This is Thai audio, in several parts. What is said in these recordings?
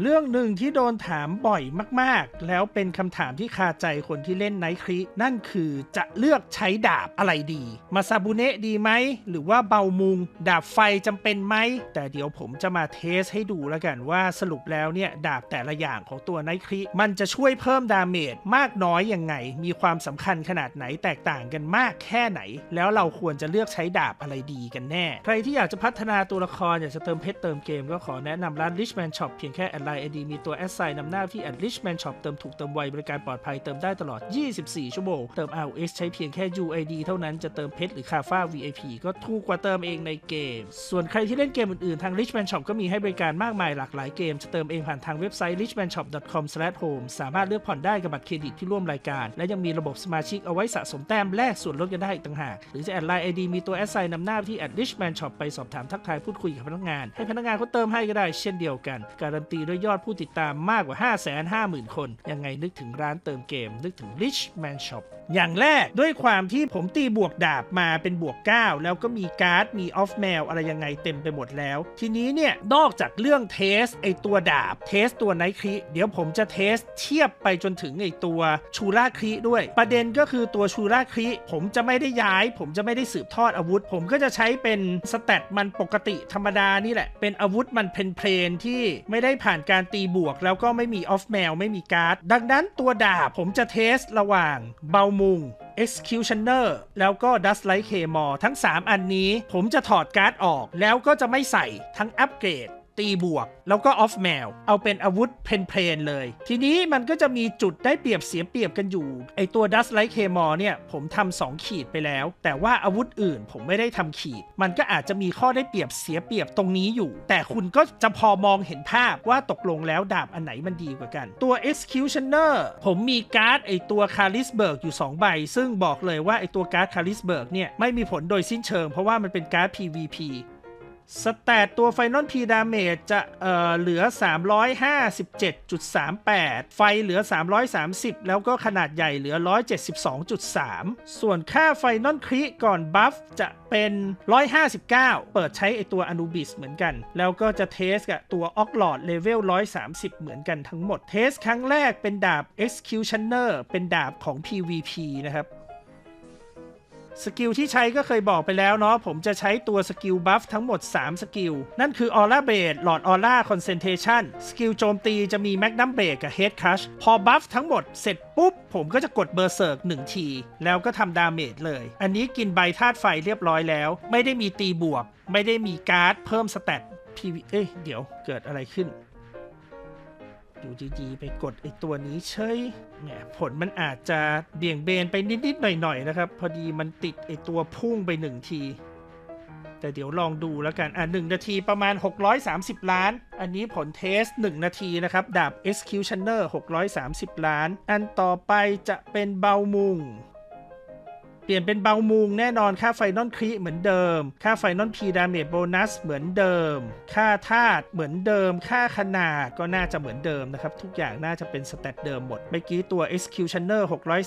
เรื่องหนึ่งที่โดนถามบ่อยมากๆแล้วเป็นคำถามที่คาใจคนที่เล่นไนท์ครินั่นคือจะเลือกใช้ดาบอะไรดีมาซาบุเนะดีไหมหรือว่าเบามุงดาบไฟจำเป็นไหมแต่เดี๋ยวผมจะมาเทสให้ดูแล้วกันว่าสรุปแล้วเนี่ยดาบแต่ละอย่างของตัวไนท์คริมันจะช่วยเพิ่มดาเมจมากน้อยยังไงมีความสำคัญขนาดไหนแตกต่างกันมากแค่ไหนแล้วเราควรจะเลือกใช้ดาบอะไรดีกันแน่ใครที่อยากจะพัฒนาตัวละครอยากจะเติมเพชรเติมเกมก็ขอแนะนำร้าน Richman Shop เพียงแค่แอดไลน์ ID มีตัวแอดไซน์นำหน้าที่ @Richman Shop เติมถูกเติมไวบริการปลอดภัยเติมได้ตลอด24ชั่วโมงเติม ROS ใช้เพียงแค่ UID เท่านั้นจะเติมเพชรหรือคาฟ้า VIP ก็ถูกกว่าเติมเองในเกมส่วนใครที่เล่นเกมอื่นๆทาง Richman Shop ก็มีให้บริการมากมายหลากหลายเกมจะเติมเองผ่านทางเว็บไซต์ richmanshop.com/home สามารถเลือกผ่อนได้กับบัตรเครดิตที่ร่วมรายการและยังมีระบบสมาชิกเอาไว้สะสมแต้มแลกส่วนลดกันได้อีกต่างหากหรือจะแอดไลน์ ID มีตัวแอดไซน์นำหน้าที่ @Richman Shop ไปสอบถามทักทายพูดคุยกับพนักงานให้พนักงานเขาเติมให้ก็ได้เช่นเดียวกันการันตีด้วยยอดผู้ติดตามมากกว่า 550,000 คนยังไงนึกถึงร้านเติมเกมนึกถึง Richman Shop อย่างแรกด้วยความที่ผมตีบวกดาบมาเป็นบวก9แล้วก็มีการ์ดมีออฟแมวอะไรยังไงเต็มไปหมดแล้วทีนี้เนี่ยนอกจากเรื่องเทสไอตัวดาบเทสตัวไนท์คริเดี๋ยวผมจะเทสเทียบไปจนถึงไอตัวชูราคริด้วยประเด็นก็คือตัวชูราคริผมจะไม่ได้ย้ายผมจะไม่ได้สืบทอดอาวุธผมก็จะใช้เป็นสแตทมันปกติธรรมดานี่แหละเป็นอาวุธมันเพลนที่ไม่ได้ผ่านการตีบวกแล้วก็ไม่มีออฟแมวไม่มีการ์ดดังนั้นตัวดาบผมจะเทสระหว่างเบามุง Executioner แล้วก็ Dustlight Claymore ทั้ง3อันนี้ผมจะถอดการ์ดออกแล้วก็จะไม่ใส่ทั้งอัปเกรดตีบวกแล้วก็ออฟแมวเอาเป็นอาวุธเพลนเลยทีนี้มันก็จะมีจุดได้เปรียบเสียเปรียบกันอยู่ไอตัว Dustlight Claymore เนี่ยผมทำ2ขีดไปแล้วแต่ว่าอาวุธอื่นผมไม่ได้ทำขีดมันก็อาจจะมีข้อได้เปรียบเสียเปรียบตรงนี้อยู่แต่คุณก็จะพอมองเห็นภาพว่าตกลงแล้วดาบอันไหนมันดีกว่ากันตัว Executioner ผมมีการ์ดไอตัว Carisberg อยู่2ใบซึ่งบอกเลยว่าไอตัวการ์ด Carisberg เนี่ยไม่มีผลโดยสิ้นเชิงเพราะว่ามันเป็นการ์ด PVPสแตทตัว Final P Damage จะเหลือ 357.38 ไฟเหลือ 330 แล้วก็ขนาดใหญ่เหลือ 172.3 ส่วนค่า Final Crit ก่อนบัฟจะเป็น 159 เปิดใช้ไอตัว Anubis เหมือนกันแล้วก็จะเทสกับตัว Oglord Level 130 เหมือนกันทั้งหมดเทสครั้งแรกเป็นดาบ Executioner เป็นดาบของ PVP นะครับสกิลที่ใช้ก็เคยบอกไปแล้วเนาะผมจะใช้ตัวสกิลบัฟทั้งหมด3สกิลนั่นคือ Aura Blade Lord Aura Concentration สกิลโจมตีจะมี Magnum Blade กับ Head Crush พอบัฟทั้งหมดเสร็จปุ๊บผมก็จะกด Berserk 1 ทีแล้วก็ทำดาเมจเลยอันนี้กินใบธาตุไฟเรียบร้อยแล้วไม่ได้มีตีบวกไม่ได้มีการ์ดเพิ่มสแตท PV เดี๋ยวเกิดอะไรขึ้นอยู่ดีๆไปกดไอตัวนี้เฉยเนี่ยผลมันอาจจะเบี่ยงเบนไปนิดๆหน่อยๆนะครับพอดีมันติดไอตัวพุ่งไป1ทีแต่เดี๋ยวลองดูแล้วกัน1นาทีประมาณ630ล้านอันนี้ผลเทส1นาทีนะครับดาบ Executioner 630ล้านอันต่อไปจะเป็นเบามุงเปลี่ยนเป็นเบามุงแน่นอนค่าไฟนอลคริเหมือนเดิมค่าไฟนอลพีดาเมจโบนัสเหมือนเดิมค่าธาตุเหมือนเดิมค่าขนาดก็น่าจะเหมือนเดิมนะครับทุกอย่างน่าจะเป็นสแตทเดิมหมดเมื่อกี้ตัว Executioner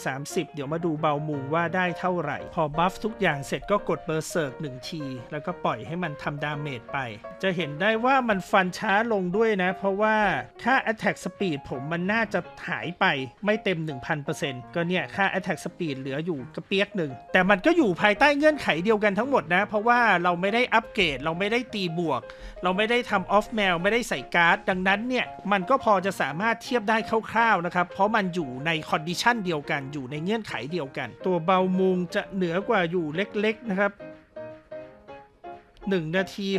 630เดี๋ยวมาดูเบามุงว่าได้เท่าไหร่พอบัฟทุกอย่างเสร็จก็กดเบอร์เซิร์ก1ทีแล้วก็ปล่อยให้มันทำดาเมจไปจะเห็นได้ว่ามันฟันช้าลงด้วยนะเพราะว่าค่า Attack Speed ผมมันน่าจะหายไปไม่เต็ม 1,000% ก็เนี่ยค่า Attack Speed เหลืออยู่กระเปียกหนึ่งแต่มันก็อยู่ภายใต้เงื่อนไขเดียวกันทั้งหมดนะเพราะว่าเราไม่ได้อัปเกรดเราไม่ได้ตีบวกเราไม่ได้ทำออฟแมวไม่ได้ใส่การ์ดดังนั้นเนี่ยมันก็พอจะสามารถเทียบได้คร่าวๆนะครับเพราะมันอยู่ในคอนดิชันเดียวกันอยู่ในเงื่อนไขเดียวกันตัวเบามุงจะเหนือกว่าอยู่เล็กๆนะครับ1นาที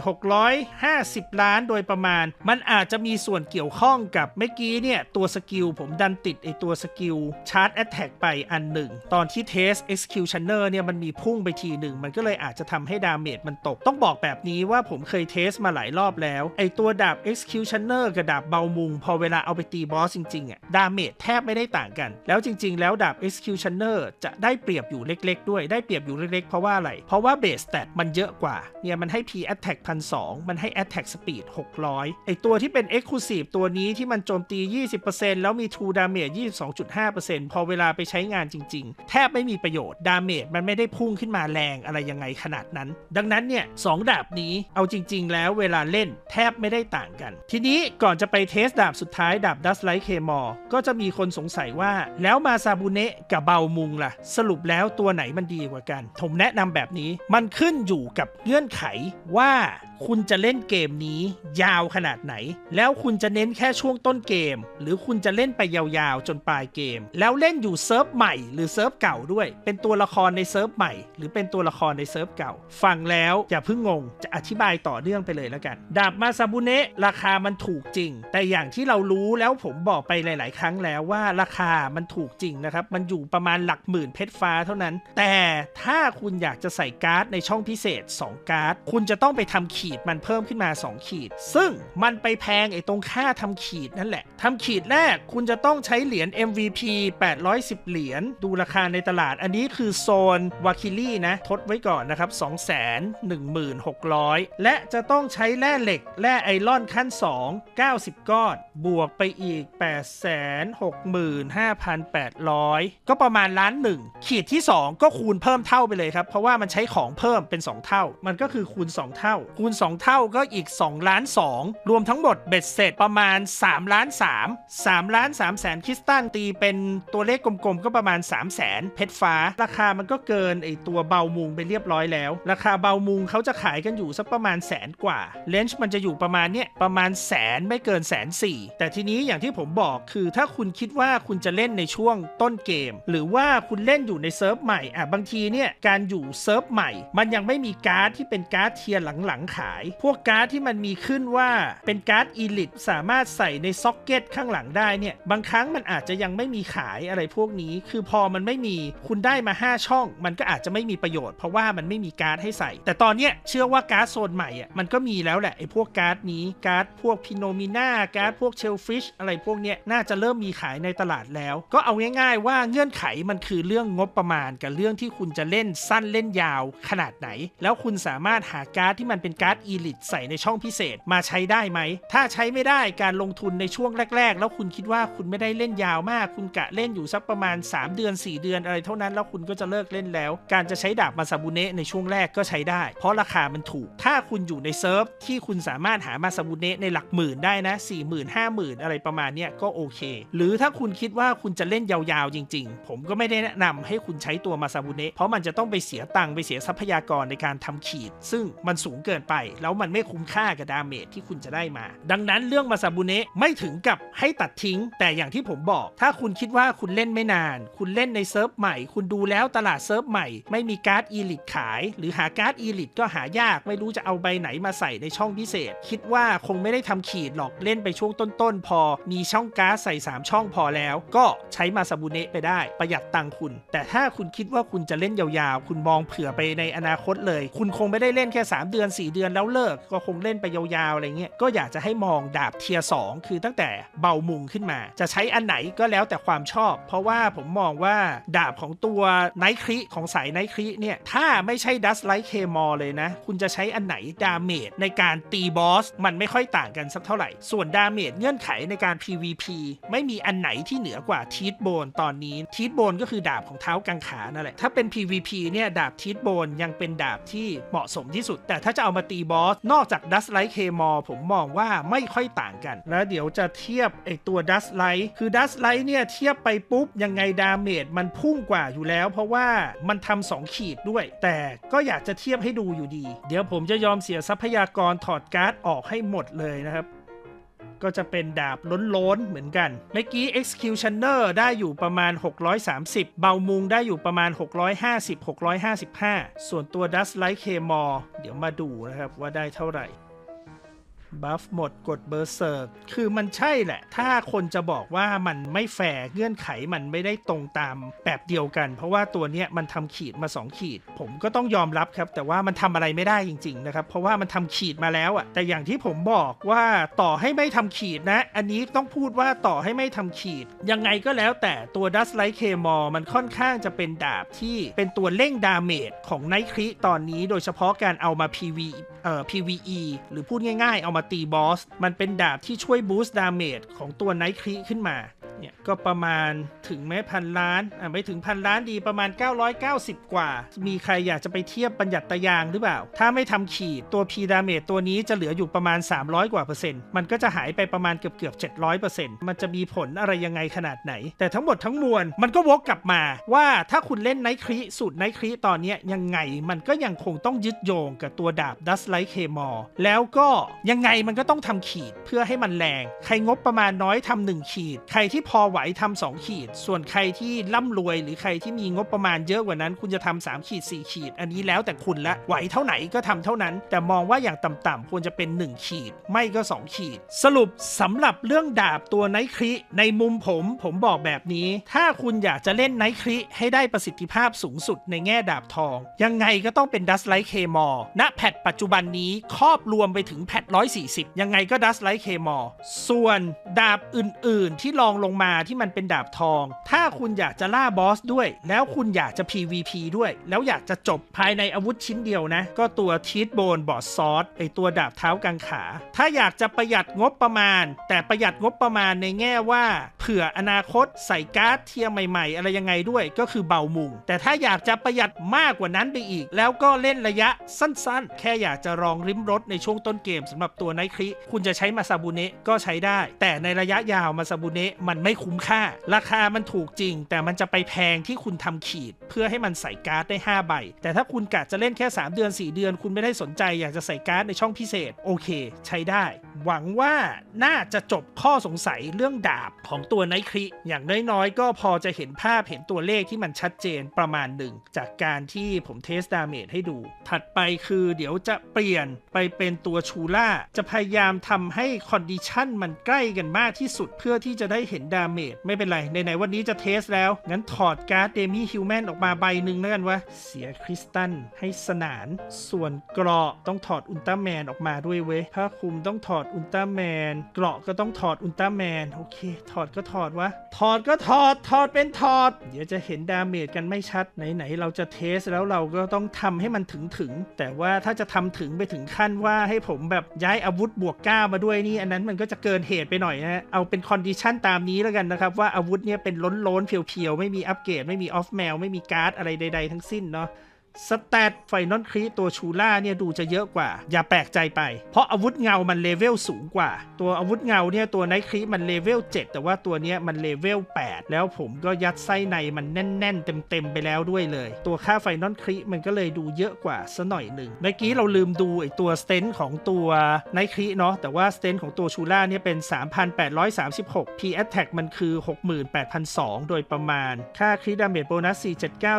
650ล้านโดยประมาณมันอาจจะมีส่วนเกี่ยวข้องกับเมื่อกี้เนี่ยตัวสกิลผมดันติดไอตัวสกิลชาร์จแอตแทกไปอันหนึ่งตอนที่เทส Executioner เนี่ยมันมีพุ่งไปทีหนึ่งมันก็เลยอาจจะทำให้ดาเมจมันตกต้องบอกแบบนี้ว่าผมเคยเทสมาหลายรอบแล้วไอตัวดาบ Executioner กับดาบเบามุงพอเวลาเอาไปตีบอสจริงๆอ่ะดาเมจแทบไม่ได้ต่างกันแล้วจริงๆแล้วดาบ Executioner จะได้เปรียบอยู่เล็กๆด้วยได้เปรียบอยู่เล็กๆเพราะว่าอะไรเพราะว่าเบสสแตทมันเยอะกว่าเนี่ยมัน ให้ P Attack 1,200 มันให้ Attack Speed 600ไอตัวที่เป็น Exclusive ตัวนี้ที่มันโจมตี 20% แล้วมี True Damage 22.5% พอเวลาไปใช้งานจริงๆแทบไม่มีประโยชน์ Damage มันไม่ได้พุ่งขึ้นมาแรงอะไรยังไงขนาดนั้นดังนั้นเนี่ย2ดาบนี้เอาจริงๆแล้วเวลาเล่นแทบไม่ได้ต่างกันทีนี้ก่อนจะไปเทสดาบสุดท้ายดาบ Dustlight Claymore ก็จะมีคนสงสัยว่าแล้วมาซาบุเนะกับเบามุงล่ะสรุปแล้วตัวไหนมันดีกว่ากันผมแนะนำแบบนี้มันขึ้นอยู่กับเงื่อนไขว่าคุณจะเล่นเกมนี้ยาวขนาดไหนแล้วคุณจะเน้นแค่ช่วงต้นเกมหรือคุณจะเล่นไปยาวๆจนปลายเกมแล้วเล่นอยู่เซิร์ฟใหม่หรือเซิร์ฟเก่าด้วยเป็นตัวละครในเซิร์ฟใหม่หรือเป็นตัวละครในเซิร์ฟเก่าฟังแล้วอย่าเพิ่งงงจะอธิบายต่อเนื่องไปเลยแล้วกันดาบมาซาบุเนะราคามันถูกจริงแต่อย่างที่เรารู้แล้วผมบอกไปหลายๆครั้งแล้วว่าราคามันถูกจริงนะครับมันอยู่ประมาณหลักหมื่นเพชรฟ้าเท่านั้นแต่ถ้าคุณอยากจะใส่การ์ดในช่องพิเศษ2การ์ดคุณจะต้องไปทำขีดมันเพิ่มขึ้นมา2ขีดซึ่งมันไปแพงไอ้ตรงค่าทำขีดนั่นแหละทำขีดแรกคุณจะต้องใช้เหรียญ MVP 810 เหรียญดูราคาในตลาดอันนี้คือโซนวาคิลี่นะทดไว้ก่อนนะครับ 216,000 และจะต้องใช้แร่เหล็กแร่ไอรอนขั้น2 90 ก้อนบวกไปอีก 865,800 ก็ประมาณ1,000,000ขีดที่2ก็คูณเพิ่มเท่าไปเลยครับเพราะว่ามันใช้ของเพิ่มเป็น2เท่ามันก็คือคูณ2เท่าคูณ2เท่าก็อีก2,200,000รวมทั้งหมดเบ็ดเสร็จประมาณ3,300,000 คริสตัลตีเป็นตัวเลขกลมๆก็ประมาณ300,000เพชรฟ้าราคามันก็เกินไอตัวเบามุงไปเรียบร้อยแล้วราคาเบามุงเขาจะขายกันอยู่สักประมาณ100,000 กว่าเลนจ์มันจะอยู่ประมาณประมาณ100,000ไม่เกิน140,000แต่ทีนี้อย่างที่ผมบอกคือถ้าคุณคิดว่าคุณจะเล่นในช่วงต้นเกมหรือว่าคุณเล่นอยู่ในเซิร์ฟใหม่บางทีเนี่ยการอยู่เซิร์ฟใหม่มันยังไม่มีการ์ดที่เป็นการ์ดเทียร์หลังๆขายพวกการ์ดที่มันมีขึ้นว่าเป็นการ์ดอีลิตสามารถใส่ในซ็อกเก็ตข้างหลังได้เนี่ยบางครั้งมันอาจจะยังไม่มีขายอะไรพวกนี้คือพอมันไม่มีคุณได้มา5ช่องมันก็อาจจะไม่มีประโยชน์เพราะว่ามันไม่มีการ์ดให้ใส่แต่ตอนเนี้ยเชื่อว่าการ์ดโซนใหม่มันก็มีแล้วแหละไอ้พวกการ์ดนี้การ์ดพวกพิโนมิน่าการ์ดพวกเชลฟิชอะไรพวกเนี้ยน่าจะเริ่มมีขายในตลาดแล้วก็เอาง่ายๆว่าเงื่อนไขมันคือเรื่องงบประมาณกับเรื่องที่คุณจะเล่นสั้นเล่นยาวขนาดไหนแล้วคุณสามารถหาการ์ดที่มันเป็นการ์ดอีลิตใส่ในช่องพิเศษมาใช้ได้ไหมถ้าใช้ไม่ได้การลงทุนในช่วงแรกๆแล้วคุณคิดว่าคุณไม่ได้เล่นยาวมากคุณกะเล่นอยู่สักประมาณ3 เดือน4 เดือนอะไรเท่านั้นแล้วคุณก็จะเลิกเล่นแล้วการจะใช้ดาบมาซาบุเนะในช่วงแรกก็ใช้ได้เพราะราคามันถูกถ้าคุณอยู่ในเซิร์ฟที่คุณสามารถหามาซาบุเนะในหลักหมื่นได้นะ 40,000 50,000 อะไรประมาณเนี้ยก็โอเคหรือถ้าคุณคิดว่าคุณจะเล่นยาวๆจริงๆผมก็ไม่ได้แนะนำให้คุณใช้ตัวมาซาบุเนะเพราะมันจะต้องไปเสียตังค์ไปเสียทรัพยากรในการทำขีดซึ่งมันสูงเกินไปแล้วมันไม่คุ้มค่ากับดาเมจที่คุณจะได้มาดังนั้นเรื่องมาซาบุเนะไม่ถึงกับให้ตัดทิ้งแต่อย่างที่ผมบอกถ้าคุณคิดว่าคุณเล่นไม่นานคุณเล่นในเซิร์ฟใหม่คุณดูแล้วตลาดเซิร์ฟใหม่ไม่มีการ์ดอีลิตขายหรือหาการ์ดอีลิตก็หายากไม่รู้จะเอาใบไหนมาใส่ในช่องพิเศษคิดว่าคงไม่ได้ทำขีดหรอกเล่นไปช่วงต้นๆพอมีช่องการ์ดใส่3ช่องพอแล้วก็ใช้มาซาบุเนะไปได้ประหยัดตังค์คุณแต่ถ้าคุณคิดว่าคุณจะเล่นยาวๆคุณมองเผื่อไปในอนาคตเลยคุณคงไม่ได้เล่นแค่3 เดือน4 เดือนแล้วเลิกก็คงเล่นไปยาวๆอะไรเงี้ยก็อยากจะให้มองดาบเทียร์2คือตั้งแต่เบามุงขึ้นมาจะใช้อันไหนก็แล้วแต่ความชอบเพราะว่าผมมองว่าดาบของตัวไนท์คริของสายไนท์คริเนี่ยถ้าไม่ใช่ Dustlight Claymore เลยนะคุณจะใช้อันไหนดาเมจในการตีบอสมันไม่ค่อยต่างกันสักเท่าไหร่ส่วนดาเมจเงื่อนไขในการ PVP ไม่มีอันไหนที่เหนือกว่าทีทโบนตอนนี้ทีทโบนก็คือดาบของเท้ากังขานั่นแหละถ้าเป็น PVP เนี่ยดาบทีทโบนยังเป็นดาบที่เหมาะสมที่สุดแต่ถ้าจะเอามาตีบอสนอกจาก Dustlight Claymore ผมมองว่าไม่ค่อยต่างกันแล้วเดี๋ยวจะเทียบไอตัว Dustlight คือ Dustlight เนี่ยเทียบไปปุ๊บยังไงดาเมจมันพุ่งกว่าอยู่แล้วเพราะว่ามันทำ2ขีดด้วยแต่ก็อยากจะเทียบให้ดูอยู่ดีเดี๋ยวผมจะยอมเสียทรัพยากรถอดการ์ดออกให้หมดเลยนะครับก็จะเป็นดาบล้นๆเหมือนกันเมื่อกี้ Executioner ได้อยู่ประมาณ630เบามุงได้อยู่ประมาณ650-655ส่วนตัว Dustlight Claymore เดี๋ยวมาดูนะครับว่าได้เท่าไหร่บัฟหมดกดเบอร์เซิร์กคือมันใช่แหละถ้าคนจะบอกว่ามันไม่แฟร์เงื่อนไขมันไม่ได้ตรงตามแบบเดียวกันเพราะว่าตัวเนี้ยมันทำขีดมา2ขีดผมก็ต้องยอมรับครับแต่ว่ามันทำอะไรไม่ได้จริงๆนะครับเพราะว่ามันทำขีดมาแล้วอะแต่อย่างที่ผมบอกว่าต่อให้ไม่ทำขีดนะอันนี้ต้องพูดว่าต่อให้ไม่ทำขีดยังไงก็แล้วแต่ตัว Dustlight Claymore มันค่อนข้างจะเป็นดาบที่เป็นตัวเร่งดาเมจของไนท์คริตอนนี้โดยเฉพาะการเอามา PVE หรือพูดง่ายๆเอามาตีบอสมันเป็นดาบที่ช่วยบูสต์ดาเมจของตัวไนท์ครีขึ้นมาเนี่ยก็ประมาณถึงแม้1,000,000,000ไม่ถึง1,000,000,000ดีประมาณ990กว่ามีใครอยากจะไปเทียบบัญญัติยางหรือเปล่าถ้าไม่ทำขีดตัว P ดาเมจตัวนี้จะเหลืออยู่ประมาณ300กว่า%มันก็จะหายไปประมาณเกือบ700%มันจะมีผลอะไรยังไงขนาดไหนแต่ทั้งหมดทั้งมวลมันก็วกกลับมาว่าถ้าคุณเล่นไนท์ครีสูตรไนท์ครีตอนนี้ยังไงมันก็ยังคงต้องยึดโยงกับตัวดาบ Dustlight Claymore แล้วก็ยังไงมันก็ต้องทำขีดเพื่อให้มันแรงใครงบประมาณน้อยทำ1ขีดใครที่พอไหวทำ2ขีดส่วนใครที่ร่ำรวยหรือใครที่มีงบประมาณเยอะกว่านั้นคุณจะทำ3ขีด4ขีดอันนี้แล้วแต่คุณละไหวเท่าไหนก็ทำเท่านั้นแต่มองว่าอย่างต่ำๆควรจะเป็น1ขีดไม่ก็2ขีดสรุปสำหรับเรื่องดาบตัวไนท์ครีในมุมผมบอกแบบนี้ถ้าคุณอยากจะเล่นไนท์ครีให้ได้ประสิทธิภาพสูงสุดในแง่ดาบทองยังไงก็ต้องเป็น Dustlight Claymore ณแพทปัจจุบันนี้ครอบรวมไปถึงแพท140ยังไงก็ Dustlight Claymore ส่วนดาบอื่นๆที่ลองลงมาที่มันเป็นดาบทองถ้าคุณอยากจะล่าบอสด้วยแล้วคุณอยากจะ PVP ด้วยแล้วอยากจะจบภายในอาวุธชิ้นเดียวนะก็ตัว Teethbone Board Sword ไอตัวดาบเท้ากางขาถ้าอยากจะประหยัดงบประมาณแต่ประหยัดงบประมาณในแง่ว่าเผื่ออนาคตใส่การ์ดเทียร์ใหม่ๆอะไรยังไงด้วยก็คือเบามุงแต่ถ้าอยากจะประหยัดมากกว่านั้นไปอีกแล้วก็เล่นระยะสั้นๆแค่อยากจะลองริมรถในช่วงต้นเกมสำหรับตัวไนท์ครีคุณจะใช้มาซาบุเนะก็ใช้ได้แต่ในระยะยาวมาซาบุเนะมันไม่คุ้มค่าราคามันถูกจริงแต่มันจะไปแพงที่คุณทำขีดเพื่อให้มันใส่การ์ดได้5ใบแต่ถ้าคุณกะจะเล่นแค่3เดือน4เดือนคุณไม่ได้สนใจอยากจะใส่การ์ดในช่องพิเศษโอเคใช้ได้หวังว่าน่าจะจบข้อสงสัยเรื่องดาบของตัวไนท์ครีอย่างน้อยๆก็พอจะเห็นภาพเห็นตัวเลขที่มันชัดเจนประมาณหนึ่งจากการที่ผมเทสดาเมจให้ดูถัดไปคือเดี๋ยวจะเปลี่ยนไปเป็นตัวชูล่าจะพยายามทำให้คอนดิชันมันใกล้กันมากที่สุดเพื่อที่จะได้เห็นดาเมจไม่เป็นไรในวันนี้จะเทสแล้วงั้นถอดการ์ดเดมี่ฮิวแมนออกมาใบหนึ่งแล้วกันวะเสียคริสตัลให้สนานส่วนเกราะต้องถอดอุลตร้าแมนออกมาด้วยเว้ยผ้าคลุมต้องถอดอุลตร้าแมนเกราะก็ต้องถอดอุลตร้าแมนโอเคถอดก็ถอดวะถอดก็ถอดเป็นถอดเดี๋ยวจะเห็นดาเมจกันไม่ชัดไหนเราจะเทสแล้วเราก็ต้องทำให้มันถึงแต่ว่าถ้าจะทำถึงไปถึงขั้นว่าให้ผมแบบย้ายอาวุธบวก9มาด้วยนี่อันนั้นมันก็จะเกินเหตุไปหน่อยนะเอาเป็นคอนดิชันตามนี้แล้วกันนะครับว่าอาวุธเนี่ยเป็นล้นๆเพียวๆไม่มีอัปเกรดไม่มีออฟแมวไม่มีการ์ดอะไรใดๆทั้งสิ้นเนาะสแตทไฟนอลครีตัวชูล่าเนี่ยดูจะเยอะกว่าอย่าแปลกใจไปเพราะอาวุธเงามันเลเวลสูงกว่าตัวอาวุธเงาเนี่ยตัวไนท์ครีมันเลเวล7แต่ว่าตัวเนี้ยมันเลเวล8แล้วผมก็ยัดไส้ในมันแน่นๆเต็มไปแล้วด้วยเลยตัวค่าไฟนอลครีมันก็เลยดูเยอะกว่าซะหน่อยหนึ่งเมื่อกี้เราลืมดูไอตัวสเตนของตัวไนท์ครีเนาะแต่ว่าสเตนของตัวชูล่าเนี่ยเป็น 3,836 P attack มันคือ 68,200 โดยประมาณค่าครีดาเมจโบนัส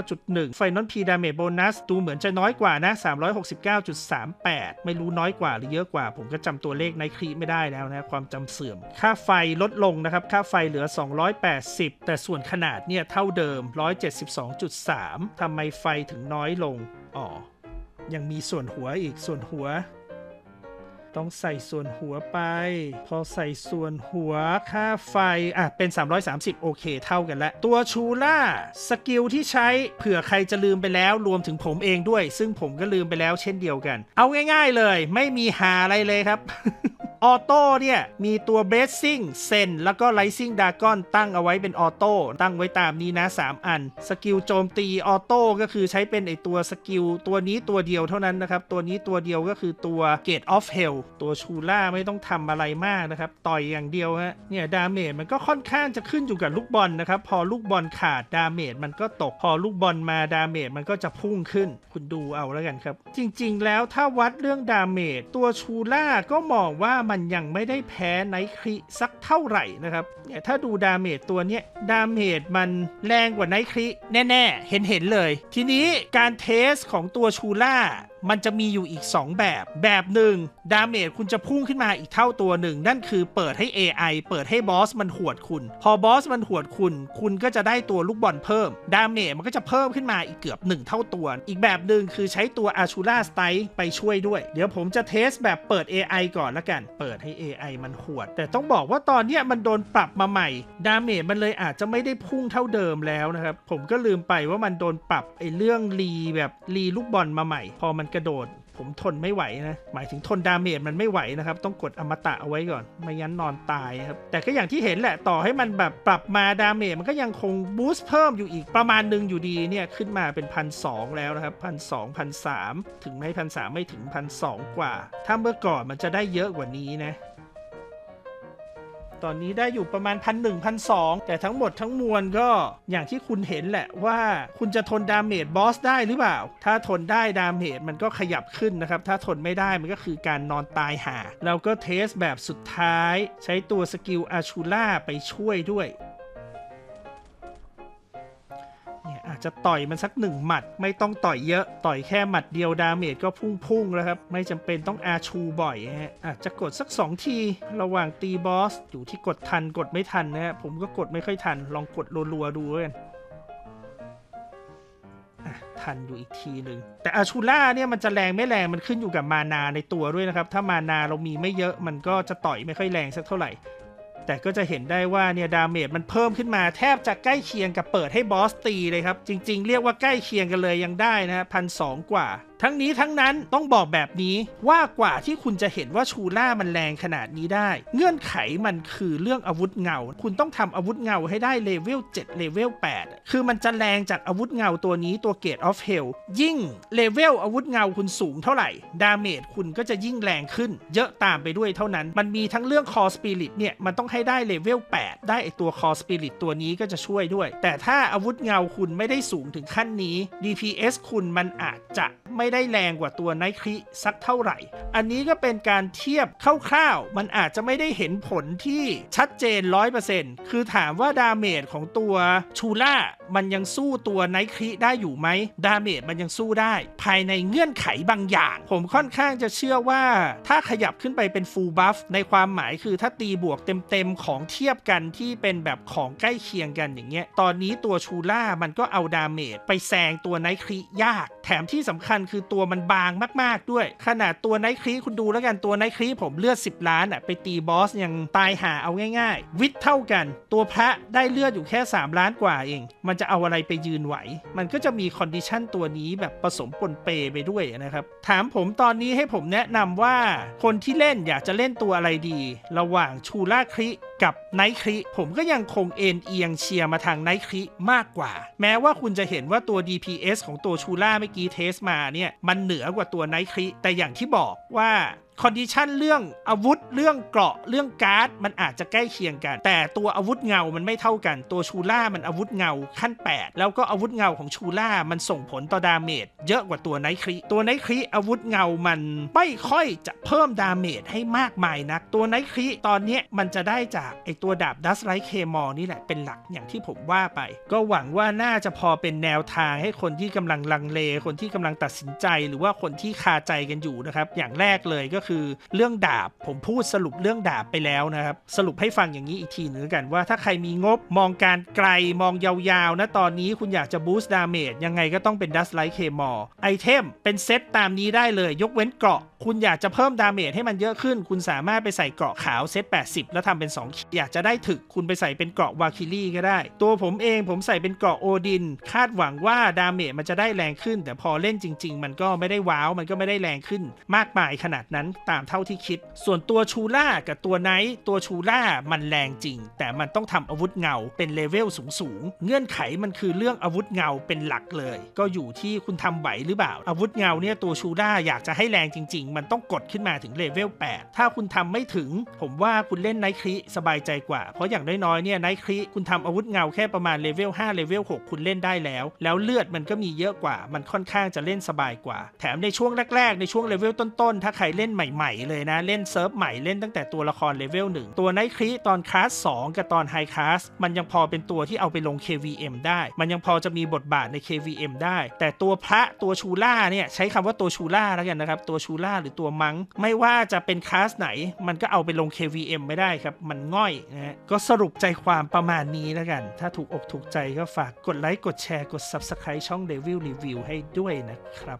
479.1 ไฟนอล P ดาเมจโบนัสดูเหมือนจะน้อยกว่านะ 369.38 ไม่รู้น้อยกว่าหรือเยอะกว่าผมก็จำตัวเลขไนท์ครีไม่ได้แล้วนะความจำเสื่อมค่าไฟลดลงนะครับค่าไฟเหลือ280แต่ส่วนขนาดเนี่ยเท่าเดิม 172.3 ทำไมไฟถึงน้อยลงยังมีส่วนหัวอีกส่วนหัวต้องใส่ส่วนหัวไปพอใส่ส่วนหัวค่าไฟเป็น330โอเคเท่ากันแล้วตัวชูล่าสกิลที่ใช้เผื่อใครจะลืมไปแล้วรวมถึงผมเองด้วยซึ่งผมก็ลืมไปแล้วเช่นเดียวกันเอาง่ายๆเลยไม่มีหาอะไรเลยครับ ออโต้เนี่ยมีตัวเบสซิ่งเซนแล้วก็ไลซิ่งดากอนตั้งเอาไว้เป็นออโต้ตั้งไว้ตามนี้นะ3อันสกิลโจมตีออโต้ก็คือใช้เป็นไอตัวสกิลตัวนี้ตัวเดียวเท่านั้นนะครับตัวนี้ตัวเดียวก็คือตัว Gate of Hell ตัวชูล่าไม่ต้องทำอะไรมากนะครับต่อยอย่างเดียวฮะเนี่ยดาเมจมันก็ค่อนข้างจะขึ้นอยู่กับลูกบอลนะครับพอลูกบอลขาดดาเมจมันก็ตกพอลูกบอลมาดาเมจมันก็จะพุ่งขึ้นคุณดูเอาแล้วกันครับจริงๆแล้วถ้าวัดเรื่องดาเมจตัวชูล่าก็มองว่ามันยังไม่ได้แพ้ไนท์ครีสักเท่าไหร่นะครับเนี่ยถ้าดูดาเมจตัวเนี้ยดาเมจมันแรงกว่าไนท์ครีแน่ๆเห็นเลยทีนี้การเทสของตัวชูล่ามันจะมีอยู่อีก2แบบหนึ่งดาเมจคุณจะพุ่งขึ้นมาอีกเท่าตัวหนึ่งนั่นคือเปิดให้ AI เปิดให้บอสมันหวดคุณพอบอสมันหวดคุณก็จะได้ตัวลูกบอลเพิ่มดาเมจมันก็จะเพิ่มขึ้นมาอีกเกือบ1เท่าตัวอีกแบบหนึ่งคือใช้ตัวอาชูล่าสไตล์ไปช่วยด้วยเดี๋ยวผมจะเทสแบบเปิด AI ก่อนละกันเปิดให้ AI มันหวดแต่ต้องบอกว่าตอนนี้มันโดนปรับมาใหม่ดาเมจมันเลยอาจจะไม่ได้พุ่งเท่าเดิมแล้วนะครับผมก็ลืมไปว่ามันโดนปรับไอ้เรื่องรีแบบรีลูกบอลมาใหม่พอมันกระโดด ผมทนไม่ไหวนะหมายถึงทนดาเมจมันไม่ไหวนะครับต้องกดอมตะเอาไว้ก่อนไม่งั้นนอนตายครับแต่ก็อย่างที่เห็นแหละต่อให้มันแบบปรับมาดาเมจมันก็ยังคงบูสต์เพิ่มอยู่อีกประมาณนึงอยู่ดีเนี่ยขึ้นมาเป็น 1,200 แล้วนะครับ 1,200 1,300 ถึงไม่ 1,300 ไม่ถึง 1,200 กว่าถ้าเมื่อก่อนมันจะได้เยอะกว่านี้นะตอนนี้ได้อยู่ประมาณ 1,100 1,200 แต่ทั้งหมดทั้งมวลก็อย่างที่คุณเห็นแหละว่าคุณจะทนดาเมจบอสได้หรือเปล่าถ้าทนได้ดาเมจมันก็ขยับขึ้นนะครับถ้าทนไม่ได้มันก็คือการนอนตายห่าแล้วก็เทสแบบสุดท้ายใช้ตัวสกิลอาชูล่าไปช่วยด้วยอาจจะต่อยมันสัก1 หมัดไม่ต้องต่อยเยอะต่อยแค่หมัดเดียวดาเมจก็พุ่งแล้วครับไม่จำเป็นต้องอาชูบ่อยฮะอาจจะกดสัก2 ทีระหว่างตีบอสอยู่ที่กดทันกดไม่ทันนะฮะผมก็กดไม่ค่อยทันลองกดรัวๆดูกันทันอยู่อีกทีหนึ่งแต่อาชูล่าเนี่ยมันจะแรงไม่แรงมันขึ้นอยู่กับมานาในตัวด้วยนะครับถ้ามานาเรามีไม่เยอะมันก็จะต่อยไม่ค่อยแรงสักเท่าไหร่แต่ก็จะเห็นได้ว่าเนี่ยดาเมจมันเพิ่มขึ้นมาแทบจะใกล้เคียงกับเปิดให้บอสตีเลยครับจริงๆเรียกว่าใกล้เคียงกันเลยยังได้นะ 1,200 กว่าทั้งนี้ทั้งนั้นต้องบอกแบบนี้ว่ากว่าที่คุณจะเห็นว่าชูล่ามันแรงขนาดนี้ได้เงื่อนไขมันคือเรื่องอาวุธเงาคุณต้องทำอาวุธเงาให้ได้เลเวล7เลเวล8คือมันจะแรงจากอาวุธเงาตัวนี้ตัวเกตออฟเฮลยิ่งเลเวลอาวุธเงาคุณสูงเท่าไหร่ดาเมจคุณก็จะยิ่งแรงขึ้นเยอะตามไปด้วยเท่านั้นมันมีทั้งเรื่องคอสปิริตเนี่ยมันต้องให้ได้เลเวล8ได้ไอตัวคอสปิริตตัวนี้ก็จะช่วยด้วยแต่ถ้าอาวุธเงาคุณไม่ได้สูงถึงขั้นนี้ DPS คุณมันอาจจะไม่ได้แรงกว่าตัวไนท์คริสักเท่าไหร่อันนี้ก็เป็นการเทียบคร่าวๆมันอาจจะไม่ได้เห็นผลที่ชัดเจน 100% คือถามว่าดาเมจของตัวชูล่ามันยังสู้ตัวไนท์คริได้อยู่ไหมดาเมจมันยังสู้ได้ภายในเงื่อนไขบางอย่างผมค่อนข้างจะเชื่อว่าถ้าขยับขึ้นไปเป็นฟูลบัฟในความหมายคือถ้าตีบวกเต็มของเทียบกันที่เป็นแบบของใกล้เคียงกันอย่างเงี้ยตอนนี้ตัวชูล่ามันก็เอาดาเมจไปแซงตัวไนท์คริยากแถมที่สำคัญคือตัวมันบางมากๆด้วยขนาดตัวไนท์คริคุณดูแล้วกันตัวไนท์คริผมเลือด10 ล้านไปตีบอสยังตายหาเอาง่ายๆวิทเท่ากันตัวพระได้เลือดอยู่แค่3 ล้านกว่าเองมันจะเอาอะไรไปยืนไหวมันก็จะมีคอนดิชันตัวนี้แบบผสมปนเปไปด้วยนะครับถามผมตอนนี้ให้ผมแนะนำว่าคนที่เล่นอยากจะเล่นตัวอะไรดีระหว่างชูล่าคริกับไนท์คริผมก็ยังคงเอียงเชียร์มาทางไนท์คริมากกว่าแม้ว่าคุณจะเห็นว่าตัว DPS ของตัวชูล่าเมื่อกี้เทสมาเนี่ยมันเหนือกว่าตัวไนท์คริแต่อย่างที่บอกว่าคอนดิชันเรื่องอาวุธเรื่องเกราะเรื่องการ์ดมันอาจจะใกล้เคียงกันแต่ตัวอาวุธเงามันไม่เท่ากันตัวชูล่ามันอาวุธเงาขั้น8แล้วก็อาวุธเงาของชูล่ามันส่งผลต่อดาเมจเยอะกว่าตัวไนท์คริตัวไนท์คริอาวุธเงามันไม่ค่อยจะเพิ่มดาเมจให้มากมายนักตัวไนท์คริตอนนี้มันจะได้จากไอตัวดาบดัสไลท์เคมอลนี่แหละเป็นหลักอย่างที่ผมว่าไปก็หวังว่าน่าจะพอเป็นแนวทางให้คนที่กำลังลังเลคนที่กำลังตัดสินใจหรือว่าคนที่คาใจกันอยู่นะครับอย่างแรกเลยก็คือเรื่องดาบผมพูดสรุปเรื่องดาบไปแล้วนะครับสรุปให้ฟังอย่างนี้อีกทีนึงกันว่าถ้าใครมีงบมองการไกลมองยาวๆนะตอนนี้คุณอยากจะบูสต์ดาเมจยังไงก็ต้องเป็นดัสไลท์เคมอลไอเทมเป็นเซตตามนี้ได้เลยยกเว้นเกราะคุณอยากจะเพิ่มดาเมจให้มันเยอะขึ้นคุณสามารถไปใส่เกราะขาวเซต80แล้วทำเป็น2อยากจะได้ถึกคุณไปใส่เป็นเกราะวาคิลี่ก็ได้ตัวผมเองผมใส่เป็นเกราะโอดินคาดหวังว่าดาเมจมันจะได้แรงขึ้นแต่พอเล่นจริงๆมันก็ไม่ได้ว้าวมันก็ไม่ได้แรงขึ้นมากมายขนาดนั้นตามเท่าที่คิดส่วนตัวชูล่ากับตัวไนท์ตัวชูล่ามันแรงจริงแต่มันต้องทำอาวุธเงาเป็นเลเวลสูงเงื่อนไขมันคือเรื่องอาวุธเงาเป็นหลักเลยก็อยู่ที่คุณทำไหวหรือเปล่าอาวุธเงาเนี่ยตัวชูล่าอยากจะให้แรงจริงๆมันต้องกดขึ้นมาถึงเลเวล8ถ้าคุณทำไม่ถึงผมว่าคุณเล่นไนท์คริสบายใจกว่าเพราะอย่างน้อยๆเนี่ยไนท์คริคุณทำอาวุธเงาแค่ประมาณเลเวล5เลเวล6คุณเล่นได้แล้วเลือดมันก็มีเยอะกว่ามันค่อนข้างจะเล่นสบายกว่าแถมในช่วงแรกๆในช่วงเลเวลต้นๆถ้าใครเล่นใหม่ๆเลยนะเล่นเซิร์ฟใหม่เล่นตั้งแต่ตัวละครเลเวล1ตัวไนท์คริตอนคลาส2กับตอนไฮคลาสมันยังพอเป็นตัวที่เอาไปลง KVM ได้มันยังพอจะมีบทบาทใน KVM ได้แต่ตัวพระตัวชูล่าเนี่ยใช้คำว่าตัวชูล่าแล้วกันนะครับตัวชูล่าหรือตัวมังไม่ว่าจะเป็นคลาสไหนมันก็เอาไปลง KVM ไม่ได้ครับมันง่อยนะฮะก็สรุปใจความประมาณนี้แล้วกันถ้าถูกอกถูกใจก็ฝากกดไลค์กดแชร์กด Subscribe ช่อง Devil Review ให้ด้วยนะครับ